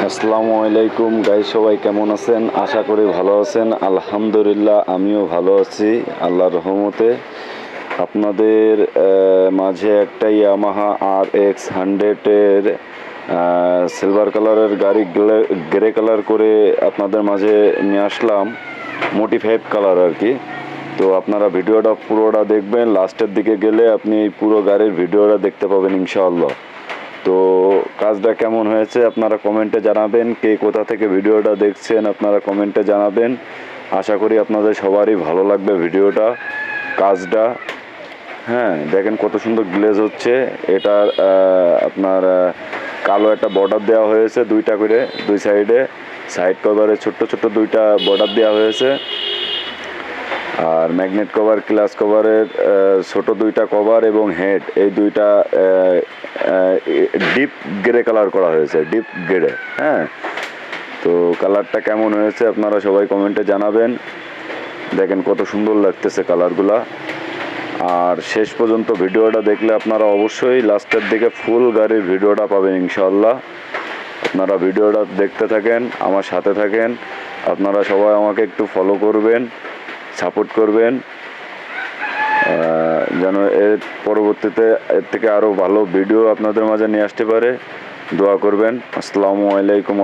আসসালামু আলাইকুম গাইস, সবাই কেমন আছেন? আশা করি ভালো আছেন। আলহামদুলিল্লাহ, আমিও ভালো আছি আল্লাহর রহমতে। আপনাদের মাঝে একটা ইয়ামাহা RX 100-এর সিলভার কালারের গাড়ি গ্রে কালার করে আপনাদের মাঝে নিয়ে আসলাম, মোটিফাইড কালার আর কি। তো আপনারা ভিডিওটা পুরোটা দেখবেন, লাস্টের দিকে গেলে আপনি এই পুরো গাড়ির ভিডিওটা দেখতে পাবেন ইনশাআল্লাহ। তো কাজটা কেমন হয়েছে আপনারা কমেন্টে জানাবেন। কে কোথা থেকে ভিডিওটা দেখছেন আপনারা কমেন্টে জানাবেন। আশা করি আপনাদের সবারই ভালো লাগবে ভিডিওটা, কাজটা। হ্যাঁ, দেখেন কত সুন্দর গ্লেজ হচ্ছে। এটার আপনার কালো একটা বর্ডার দেওয়া হয়েছে, দুইটা করে দুই সাইডে। সাইড কভারে ছোট্ট ছোট্ট দুইটা বর্ডার দেওয়া হয়েছে। আর ম্যাগনেট কভার, ক্লাস কভারের ছোট দুইটা কভার এবং হেড, এই দুইটা ডিপ গ্রে কালার করা হয়েছে, ডিপ গ্রে। হ্যাঁ, তো কালারটা কেমন হয়েছে আপনারা সবাই কমেন্টে জানাবেন। দেখেন কত সুন্দর লাগতেছে কালারগুলা। আর শেষ পর্যন্ত ভিডিওটা দেখলে আপনারা অবশ্যই লাস্টের দিকে ফুল গাড়ির ভিডিওটা পাবেন ইনশাআল্লাহ। আপনারা ভিডিওটা দেখতে থাকেন, আমার সাথে থাকেন। আপনারা সবাই আমাকে একটু ফলো করবেন, সাপোর্ট করবেন, যেন এর পরবর্তীতে এর থেকে আরও ভালো ভিডিও আপনাদের মাঝে নিয়ে আসতে পারে। দোয়া করবেন। আসসালামু আলাইকুম।